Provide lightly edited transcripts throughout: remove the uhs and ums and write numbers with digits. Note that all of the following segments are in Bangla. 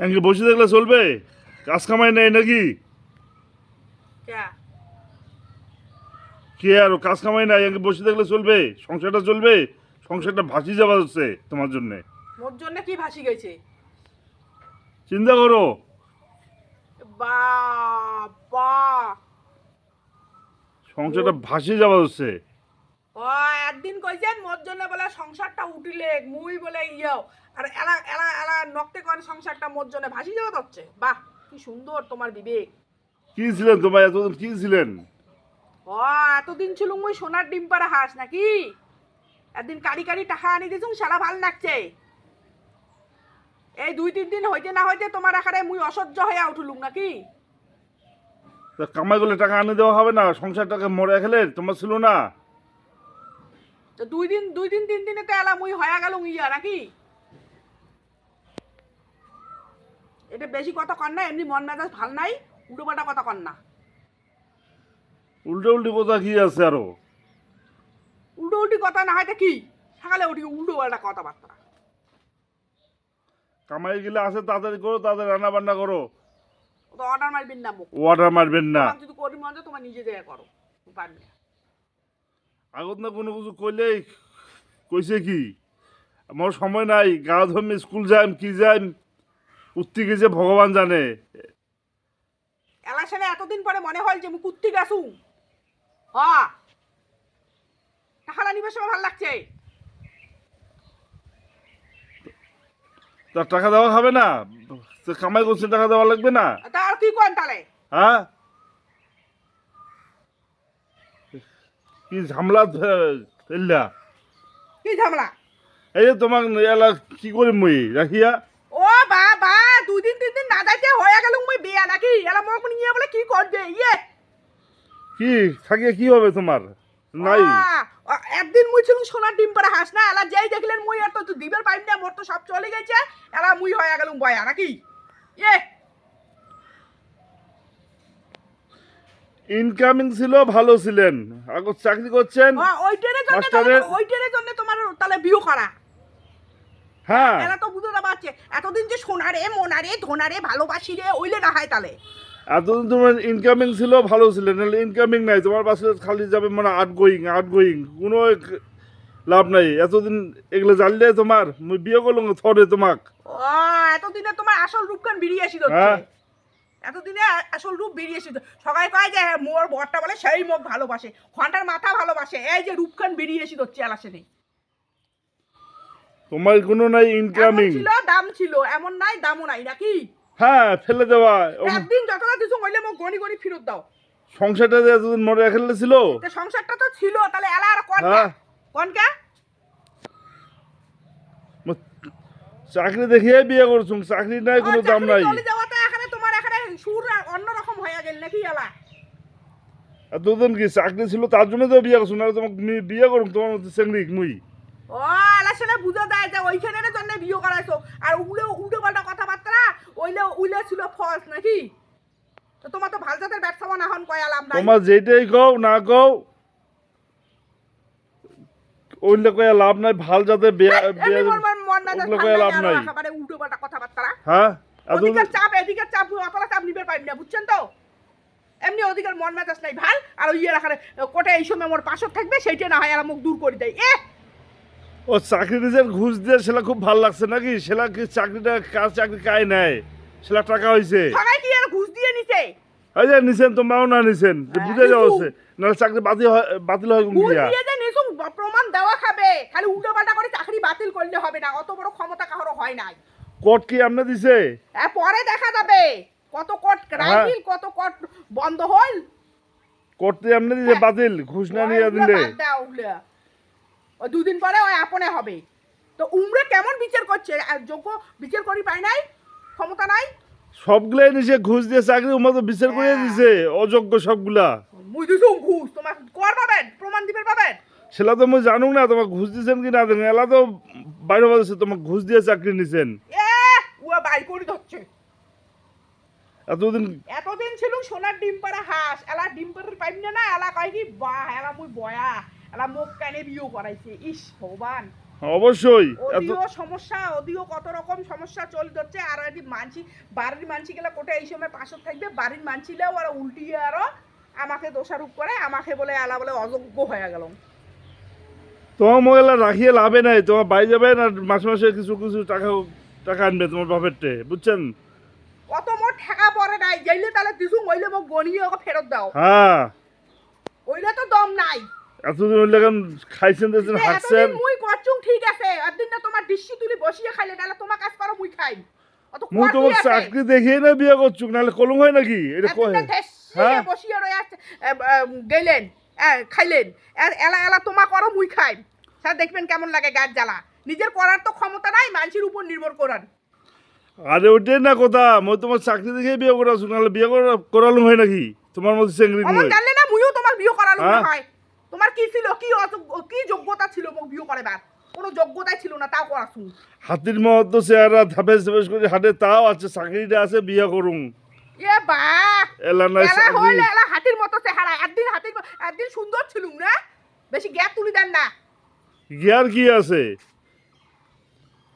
এঙ্গে বসে থাকলে চলবে? কাজ কামাই নেই নাকি? কে আর কাজ কামাই নাই, এঙ্গে বসে থাকলে চলবে? সংসারটা চলবে? সংসারটা ভাসি যাওয়া হচ্ছে তোমার জন্য। মোর জন্য কি ভাসি গেছে? চিন্তা করো। বাবা, সংসারটা ভাসি যাওয়া হচ্ছে। ও একদিন কইছেন মোর জন্য বলে সংসারটা উঠিলে মুই বলে আর এলা এলা এলা নকতে করে সংসারটা মোর জন্য ভাসি যাওয়া হচ্ছে। বাহ, কি সুন্দর তোমার বিবেক। কি ছিলেন তোমার এতদিন, কি ছিলেন? ও এতদিন ছিল মুই সোনার ডিম পাড়া হাঁস নাকি? একদিন কারি কারি টাকা আনি দিছুং, সারা ভাল লাগছে। এই 2-3 দিন হইতে না হইতে তোমার আকারে মুই অসহ্য হয়ে উঠলুম নাকি? তা কামাই করলে টাকা আনি দেওয়া হবে না? সংসারটাকে মরে খেলে তোমার ছিল না? তো 2 দিন 3 দিনে তো এলা মুই হয়ে গেল নাকি? এটা বেশি কথা কর না, এমনি মন মেজাজ ভাল নাই, উল্টো পাল্টা কথা কর না। উল্টো উল্টি কথা কি আছে আরো? উল্টো উল্টি কথা না হয়তো কি সকালে উঠি উল্টো পাল্টা কথাবার্তা। কামাই গেলে আছে তাড়াতাড়ি করো, তাড়াতাড়ি রান্না বান্না করো। তো অর্ডার মারবেন না মুখ, অর্ডার মারবেন না। তোমার যদি করি মন যায় তোমার নিজে জায়গা করো, পারবে না। আগত না কোনো কিছু কইলেই কইছে কি আমার সময় নাই, গা ধর্মে স্কুল যাইম কি যাইম উত্তি গেছে ভগবান জানে। এলাশনে এতদিন পরে মনে হল যে মুই কুত্তি গেছু। হ্যাঁ, টাকা নিবার সময় ভাল লাগছে। তার টাকা দেওয়া হবে না? তো কামাই করছে, টাকা দেওয়া লাগবে না? তা আর কি করেন তাহলে? হ্যাঁ, কি ঝামলা ফেললা? কি ঝামেলা? এই যে তোমার এলা কি করি মুই রাখিয়া? ও বাবা, 2 দিন 3 দিন না যাইতে হয়ে গেল মুই বিয়া নাকি? এলা মোক নিয়ে বলে কি করবে কি থাকিয়ে কি হবে তোমার? নাই। একদিন মুই ছিলুম সোনার ডিম পাড়া হাঁস না, এলা যেই দেখলেন মুই আর তো দিবের পাইম না, মোর তো সব চলে গেছে। এলা মুই হয়ে গেলুম বয়া নাকি? ইনকামিং ছিল, ভালো ছিলেন, আগত চাকরি করছেন মাস্টারের। ওইটারের জন্য তোমার তাহলে বিয়ে করা। হ্যাঁ, এরা তো বুঝতে না পারছে এতদিন যে সোনারে মোনারে ধনারে ভালোবাসি রে ওইলে না হয় তাহলে। এতদিন তোমার ইনকামিং ছিল, ভালো ছিলেন, নাহলে ইনকামিং নাই তোমার পাশে খালি যাবে মানে আউট গোয়িং কোনো লাভ নাই। এতদিন এগুলো জানলে তোমার মুই বিয়ে করলাম থরে তোমাক। ও এতদিনে তোমার আসল রূপকান বেরিয়ে আসি হচ্ছে। হ্যাঁ, এতদিনে আসল রূপ বেরিয়ে আসি। সবাই কয় যে মোর বরটা বলে সেই মুখ ভালোবাসে, ঘন্টার মাথা ভালোবাসে, এই যে রূপকান বেরিয়ে আসি হচ্ছে এলাসেনে। তোমার কোনো নাই ইনকামিং। ছিল দাম ছিল, এমন নাই দামও নাই নাকি? হ্যাঁ, ফেলে দেওয়া। একদিন যতটা দিছো হইলে মোক গনি গনি ফেরত দাও। সংসারটা যে এতদিন মরে খেলে ছিল, সংসারটা তো ছিল, তাহলে এলা আর হ্যাঁ, কনকা চাকরি দেখিয়ে বিয়ে করছুম, চাকরি নাই কোনো দাম নাই। চলে যাওয়াতে এখানে তোমার এখানে সুর অন্যরকম হয়ে গেল নাকি এলা? এতদিন কি চাকরি ছিল তার জন্য তো বিয়ে করছুম, না তোমাকে বিয়ে করুম তোমার মধ্যে চেংড়ি মুই। ও এলাশনে বুঝা যায় যে ওইখানের জন্য বিয়ে করাইছো, আর উল্টো পাল্টা কথাবার্তা উইলে ছিল ফলস নাকি? তো তোমার তো ভাল জাতের ব্যবসা না হন কয় আলাম নাই। তোমার যেটাই কও না কও ওইলে কয়ে লাভ নাই, ভাল জাতের লাভ নাই। উল্টো পাল্টা কথাবার্তা। হ্যাঁ, এদিকের চাপ অতলা চাপ নিবে পাইব না, বুঝছেন তো? এমনি ওদিকের মন মেজাজ নাই ভাল, আর ওই রাখারে কোটে এই সময় মোর পাশত থাকবে সেইটা না হয় আর মুখ দূর করে দেয়। ও চাকরি নিজের ঘুষ দিয়ে সেটা খুব ভাল লাগছে নাকি? সেটা কি চাকরিটা চাকরি কাই নাই, সেটা টাকা হয়েছে। সবাই কি আর ঘুষ দিয়ে নিছে? এই যে নিছেন, তোমরাও না নিছেন, বুঝে যাওয়া হচ্ছে, নাহলে চাকরি বাতিল হয় ঘুষ দিয়ে যে নিছুম প্রমাণ দেওয়া খাবে, খালি উল্টো পাল্টা করে চাকরি বাতিল করলে হবে না, অত বড় ক্ষমতা কারো হয় নাই। কোর্ট কি আপনি দিছে? পরে দেখা যাবে কত কোর্ট রাইল, কত কোর্ট বন্ধ হল। কোর্ট দিয়ে আপনি দিছে বাতিল, ঘুষ না নিয়ে দিলে। ওই 2 দিন পরে ওই আপনে হবে। তো উমরে কেমন বিচার করছে? যোগ্য বিচার করি পাই নাই, ক্ষমতা নাই। সবগুলাই নিছে ঘুষ দিয়ে চাকরি, উমা তো বিচার করে দিছে অযোগ্য সবগুলা। মুই দিছুম ঘুষ, তোমার কর পাবেন, প্রমাণ দিবেন পাবেন। সেটা তো মুই জানুক না তোমার ঘুষ দিছেন কি না দেন, এলা তো বাইরে বলছে তোমার ঘুষ দিয়ে চাকরি নিছেন। উয়া বাই করে ধরছে। এতদিন ছিল সোনার ডিম পাড়া হাঁস, এলা ডিম পাড়ার পাইব না, এলা কয় কি বা এলা মুই বয়া, এলা মোক কানে বিয়ে করাইছে। ইস ভগবান। অবশ্যই এত ওদিও সমস্যা, ওদিও কত রকম সমস্যা চলে যাচ্ছে। আর এটি মানছি বাড়ির মানছি গেলে কোটে এই সময় পাশত থাকবে, বাড়ির মানছিলেও আর উল্টিয়ে আরো আমাকে দোষারোপ করে, আমাকে বলে আলা বলে অযোগ্য হয়ে গেল। তোমার মহিলা রাখিয়ে লাভে নাই, তোমার বাড়ি যাবেন আর মাসে মাসে কিছু কিছু টাকা টাকা আনবে তোমার বাপের টে, বুঝছেন? অত মোর ঠেকা পড়ে নাই, যাইলে তাহলে দিছু মইলে মোক গনিয়ে ওকে ফেরত দাও। হ্যাঁ, ওইলে তো দম নাই। এতদিন হইলে কেন খাইছেন দিয়েছেন হাঁটছেন। এতদিন মুই করছুম ঠিক আছে, একদিন না তোমার ডিশি তুলি বসিয়ে খাইলে, তাহলে তোমার কাজ করো মুই খাই। অত মুই কুয়া তোমার কি আছে? চাকরি দেখিয়ে না বিয়ে করছুক, নাহলে কলম হয় নাকি এটা কয়? একদিন না ঠেসিয়ে হ্যাঁ। বসিয়ে রয়ে গেলেন, খাইলেন, আর এলা এলা তোমা করো মুই খাই। স্যার দেখবেন কেমন লাগে গাছ জ্বালা। নিজের করার তো ক্ষমতা নাই, মানুষের উপর নির্ভর করার। আরে ওইটাই না কথা, মই তোমার চাকরি দেখে বিয়ে করাছুক, নাহলে বিয়ে করালুম হয় নাকি তোমার মধ্যে চেংড়ি অমন মই? জানলে না মুইও তোমার বিয়ে করালো হ্যাঁ? হয়। তোমার কি ছিল, কি যোগ্যতা ছিল মোক বিয়ে করাবার? কোনো যোগ্যতাই ছিল না, তাও করাছুন। হাতির মতো চেহারা ধাপেস ধাপেস করে হাঁটে, তাও আছে চাকরিটা আছে, বিয়ে করুম। এ বা এলা নাই এলা চাকরি। হইলে এলা হাতির মতো চেহারা। একদিন সুন্দর ছিলুম না, বেশি গ্যাপ তুলি দেন না, গিয়ার কি আছে?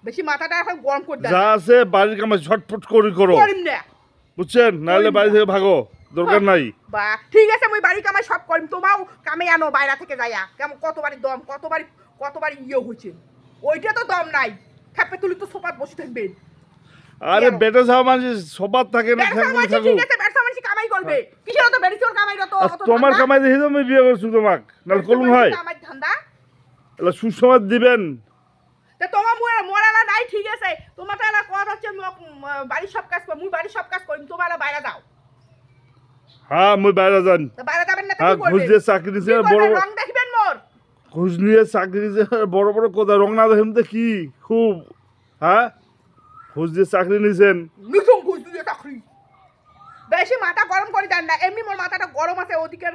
বেশি মাথাটা এখন গরম করে দেন যা না। আছে বাড়ির কামে ঝটফট করে করো, করিম না। বুঝছেন? নাহলে করিম বাড়ি না। থেকে ভাগো, দরকার নাই। বা ঠিক আছে, মুই বাড়ি কামাই সব করিম, তোমাও কামে আনো বাইরে থেকে যাইয়া। কেমন কতবারই দম, কতবারই ইয়ে হয়েছে, ওইটা তো দম নাই। খেপে তুলি তো সোফাত বসে থাকবেন। আরে কেন? বেটা যাওয়া মানুষ সবার থাকে না, ব্যবসা থাকবে মানসি থাকুক। ঠিক আছে, ব্যবসা মানসি কামাই করবে, কিসের তো বেরিচোর কামাই তো আর তোমার কামাই দেখে তো আমি বিয়ে করছি তোমাক, নাহলে কলম হয়? কামাই ধান্দা। এলা সুসমাজ দিবেন। তা তোমার মোরালা নাই ঠিক আছে, তোমার তো এলা কথা হচ্ছে বাড়ির সব কাজ কর, মুই বাড়ির সব কাজ করিম, তোমার বাইরে যাও। হ্যাঁ, মই বাইরে যান। তা বাইরে যাবেন না তো হ্যাঁ, কি ঘুষ করবেন? দিয়ে চাকরি দিছে কি বড় করবেন? বড়, রং দেখবেন মোর। ঘুষ নিয়ে চাকরি দিছে বড় বড় কথা, রং না দেখেন তো কি খুব। হ্যাঁ, ঘুষ দিয়ে চাকরি নিছেন। মিঠুন ঘুষ দিয়ে চাকরি। বেশি মাথা গরম করে দেন না, এমনি মোর মাথাটা গরম আছে, ওদিকের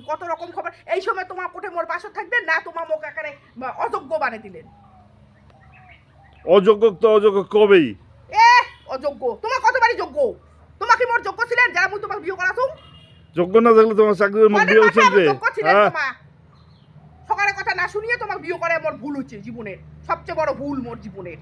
কত রকম খবর। এই সময় তোমার কোঠে মোর পাশে থাকবে না, তোমার মুখ এখানে অযোগ্য বানিয়ে দিলেন। অযোগ্য তো অযোগ্য কবেই। এ অযোগ্য, তোমার কতবারই যোগ্য? তোমাকে মোর যোগ্য ছিলেন যারা মুই তোমাকে বিয়ে করাছুম? যোগ্য না থাকলে তোমার চাকরির মুখ দিয়ে হচ্ছেন রে। যোগ্য ছিলেন হ্যাঁ, তোমার। সকালের কথা না শুনিয়ে তোমাকে বিয়ে করে মোর ভুল হচ্ছে জীবনের, সবচেয়ে বড় ভুল মোর জীবনের।